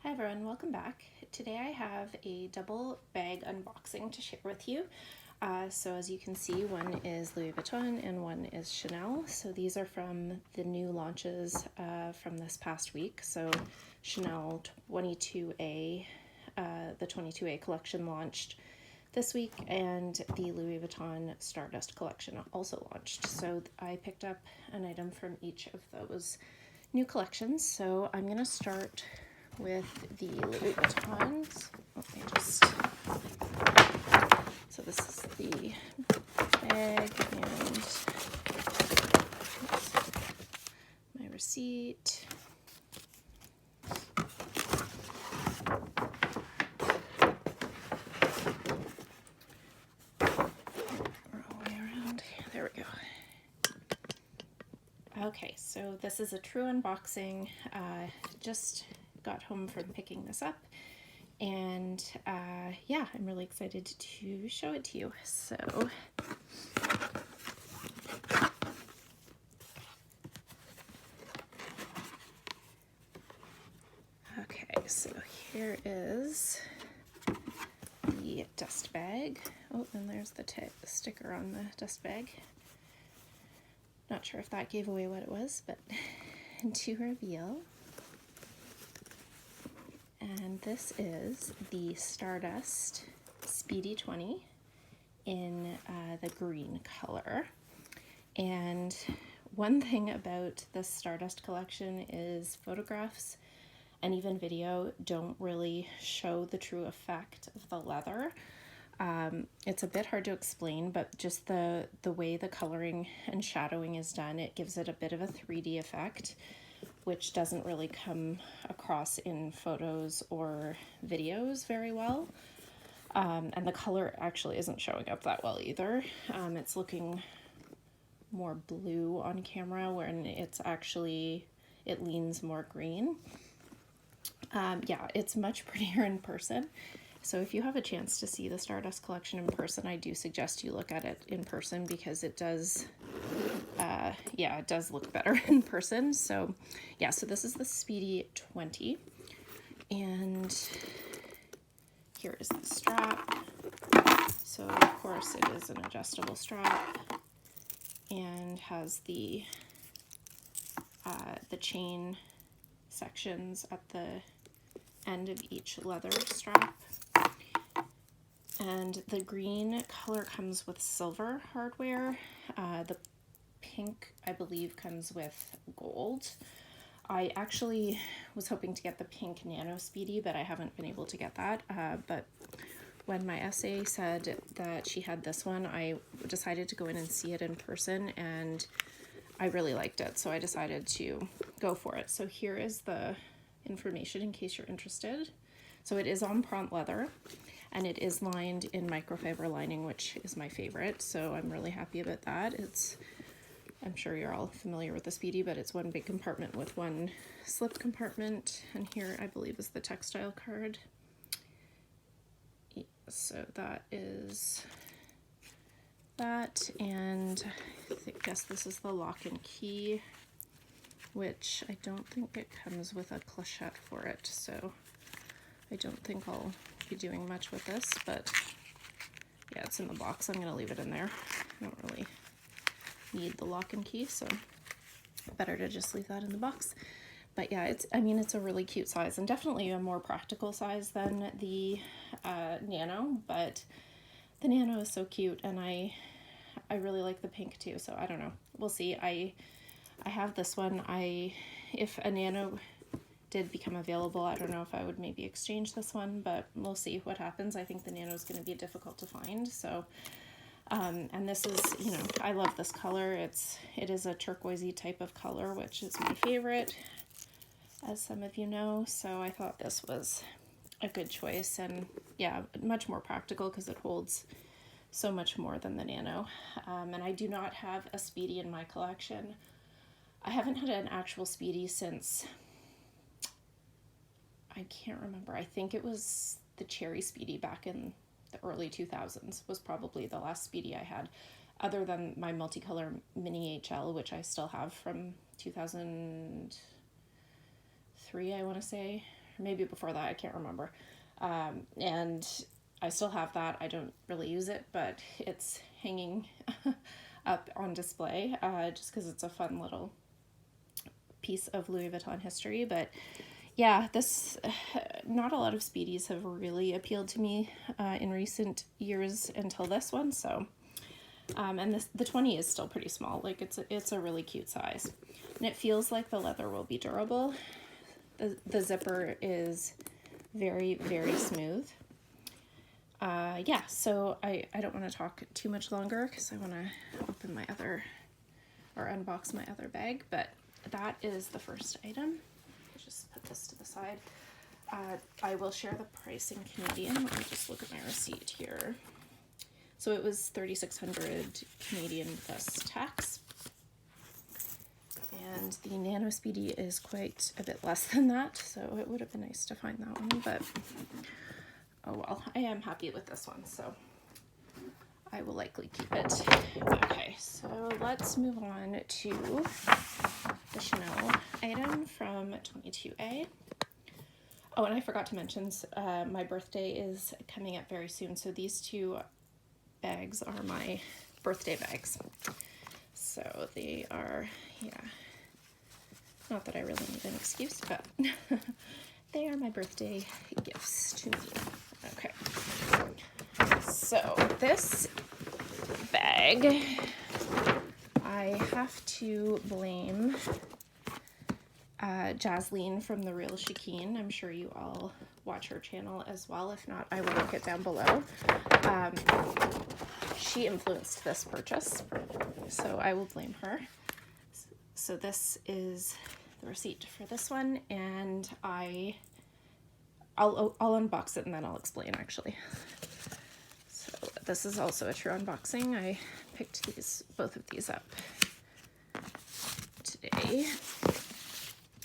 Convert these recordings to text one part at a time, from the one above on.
Hi everyone, welcome back. Today I have a double bag unboxing to share with you. So as you can see, one is Louis Vuitton and one is Chanel. So these are from the new launches from this past week. So Chanel 22A, the 22A collection launched this week, and the Louis Vuitton Stardust collection also launched. So I picked up an item from each of those new collections. So I'm going to start with the Louis Vuittons. Let me just, so this is the bag and my receipt. All the way around. There we go. Okay, so this is a true unboxing. Just got home from picking this up, and yeah, I'm really excited to show it to you. So okay, so here is the dust bag. Oh, and there's the sticker on the dust bag. Not sure if that gave away what it was, but to reveal. And this is the Stardust Speedy 20 in the green color. And one thing about the Stardust collection is photographs and even video don't really show the true effect of the leather. It's a bit hard to explain, but just the way the coloring and shadowing is done, it gives it a bit of a 3D effect, which doesn't really come across in photos or videos very well. And the color actually isn't showing up that well either. It's looking more blue on camera when it's actually, it leans more green. Yeah, it's much prettier in person. So if you have a chance to see the Stardust collection in person, I do suggest you look at it in person because it does, yeah, it does look better in person. So yeah, so this is the Speedy 20. And here is the strap. So of course it is an adjustable strap and has the chain sections at the end of each leather strap. And the green color comes with silver hardware. The pink, I believe, comes with gold. I actually was hoping to get the pink Nano Speedy, but I haven't been able to get that. But when my SA said that she had this one, I decided to go in and see it in person, and I really liked it, so I decided to go for it. So here is the information in case you're interested. So it is on print leather, and it is lined in microfiber lining, which is my favorite, so I'm really happy about that. I'm sure you're all familiar with the Speedy, but it's one big compartment with one slipped compartment, and here I believe is the textile card. So that is that, and I guess this is the lock and key, which I don't think it comes with a clochette for it, so I don't think I'll be doing much with this, but yeah, it's in the box. I'm going to leave it in there. I don't really need the lock and key, so better to just leave that in the box. But yeah, I mean, it's a really cute size and definitely a more practical size than the Nano, but the Nano is so cute, and I really like the pink too, so I don't know. We'll see. I have this one. If a Nano did become available, I don't know if I would maybe exchange this one, but we'll see what happens. I think the Nano is going to be difficult to find, so and this is, you know, I love this color. It is a turquoisey type of color, which is my favorite, as some of you know, so I thought this was a good choice, and yeah, much more practical because it holds so much more than the Nano. And I do not have a Speedy in my collection. I haven't had an actual Speedy since, I can't remember, I think it was the Cherry Speedy back in the early 2000s was probably the last Speedy I had, other than my multicolor mini HL, which I still have from 2003, I want to say, maybe before that, I can't remember. And I still have that. I don't really use it, but it's hanging up on display just because it's a fun little piece of Louis Vuitton history. But yeah, this, not a lot of Speedies have really appealed to me in recent years until this one. So, and the 20 is still pretty small. Like it's a really cute size, and it feels like the leather will be durable. The zipper is very, very smooth. Yeah, so I don't want to talk too much longer because I want to open my other, or unbox my other bag, but that is the first item. Just put this to the side. I will share the price in Canadian. Let me just look at my receipt here. So it was 3,600 Canadian plus tax. And the Nano Speedy is quite a bit less than that, so it would have been nice to find that one, but oh well, I am happy with this one, so I will likely keep it. Okay, so let's move on to the Chanel item from 22A. Oh, and I forgot to mention, my birthday is coming up very soon, so these two bags are my birthday bags. So they are, yeah, not that I really need an excuse, but they are my birthday gifts to me. Okay, so this bag, I have to blame Jasleen from The Real Shakeen. I'm sure you all watch her channel as well. If not, I will link it down below. She influenced this purchase, so I will blame her. So this is the receipt for this one, and I'll unbox it and then I'll explain actually. So this is also a true unboxing. I picked both of these up today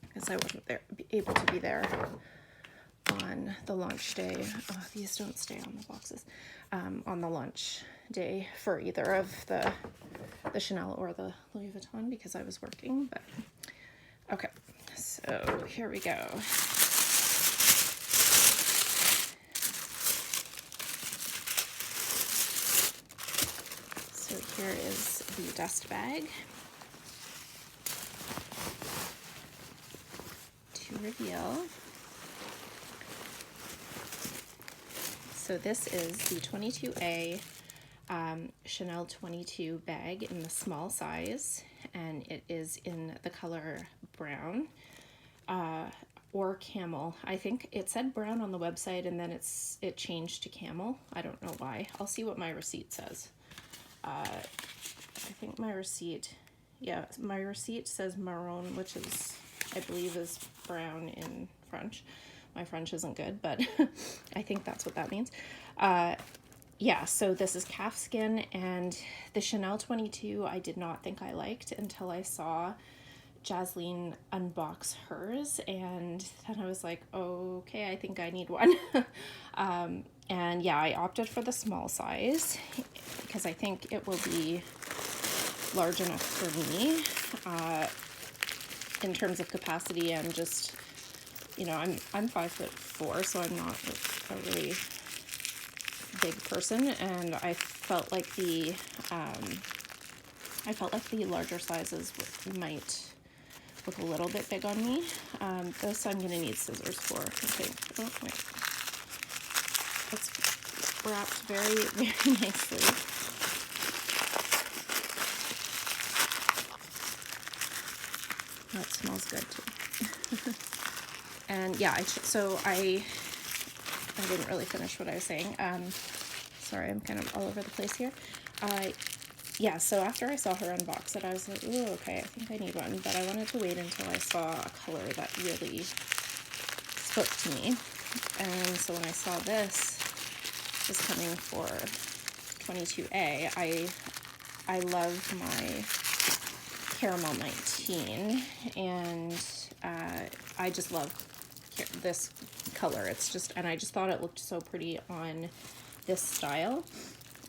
because I wasn't able to be there on the launch day. Oh, these don't stay on the boxes. On the launch day for either of the Chanel or the Louis Vuitton because I was working. But okay, so here we go. So here is the dust bag. To reveal. So this is the 22A Chanel 22 bag in the small size, and it is in the color brown or camel. I think it said brown on the website and then it changed to camel. I don't know why. I'll see what my receipt says. I think my receipt, yeah, my receipt says maroon, which is, I believe, is brown in French. My French isn't good, but I think that's what that means. Yeah, so this is calf skin, and the Chanel 22 I did not think I liked until I saw Jasleen unbox hers, and then I was like, okay, I think I need one. And yeah, I opted for the small size because I think it will be large enough for me in terms of capacity and just, you know, I'm 5'4", so I'm not a really big person, and I felt like the larger sizes might look a little bit big on me. This I'm gonna need scissors for, I think. Oh wait, it's wrapped very, very nicely. That smells good too. And yeah, I didn't really finish what I was saying. Sorry, I'm kind of all over the place here. Yeah, so after I saw her unbox it, I was like, ooh, okay, I think I need one, but I wanted to wait until I saw a color that really spoke to me. And so when I saw this was coming for 22A, I love my Caramel 19, and I just love this color. It's just, and I just thought it looked so pretty on this style,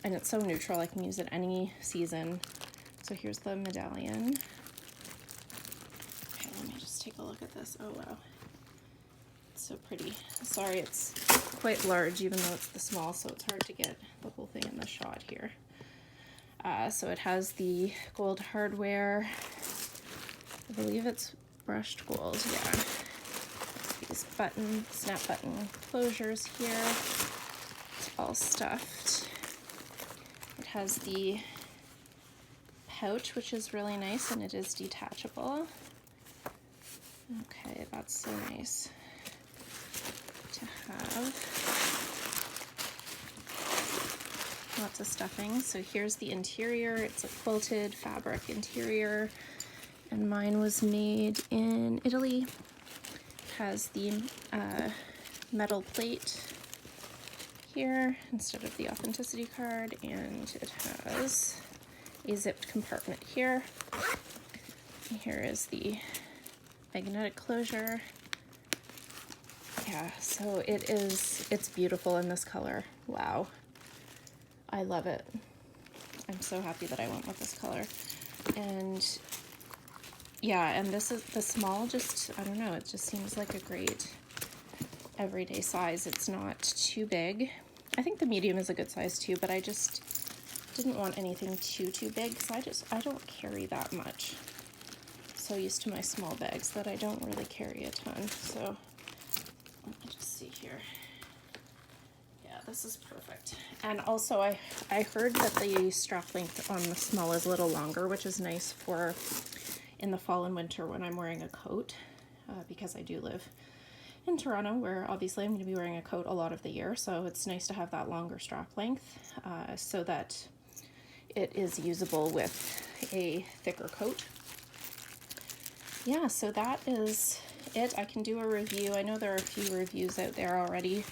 and it's so neutral. I can use it any season. So here's the medallion. Okay, let me just take a look at this. Oh wow, it's So pretty. Sorry, it's quite large, even though it's the small, so it's hard to get the whole thing in the shot here. So it has the gold hardware. I believe it's brushed gold, yeah. These snap button closures here. It's all stuffed. It has the pouch, which is really nice, and it is detachable. Okay, that's so nice to have. Lots of stuffing. So here's the interior. It's a quilted fabric interior, and mine was made in Italy. It has the metal plate here instead of the authenticity card, and it has a zipped compartment here. And here is the magnetic closure. Yeah, so it's beautiful in this color. Wow. I love it. I'm so happy that I went with this color. And yeah, and this is the small, just, I don't know, it just seems like a great everyday size. It's not too big. I think the medium is a good size too, but I just didn't want anything too big, because I don't carry that much. So used to my small bags that I don't really carry a ton. So let me just see here. Yeah, this is perfect. And also I heard that the strap length on the small is a little longer, which is nice for in the fall and winter when I'm wearing a coat, because I do live in Toronto, where obviously I'm going to be wearing a coat a lot of the year. So it's nice to have that longer strap length, so that it is usable with a thicker coat. Yeah, so that is it. I can do a review. I know there are a few reviews out there already,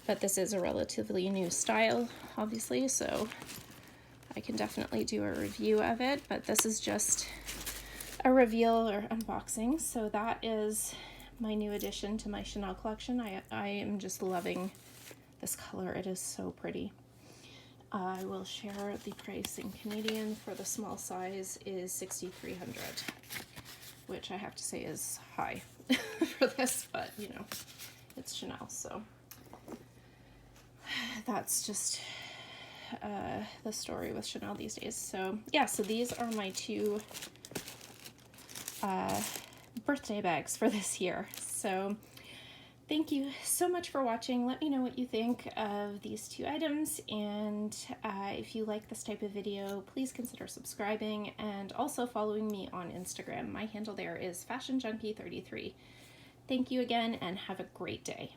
but this is a relatively new style, obviously, so I can definitely do a review of it, but this is just a reveal or unboxing. So that is my new addition to my Chanel collection. I am just loving this color. It is so pretty. I will share the price in Canadian. For the small size is $6,300, which I have to say is high for this, but you know, it's Chanel, so that's just the story with Chanel these days. So yeah, so these are my two birthday bags for this year. So thank you so much for watching. Let me know what you think of these two items, and if you like this type of video, please consider subscribing and also following me on Instagram. My handle there is fashionjunkie33. Thank you again, and have a great day.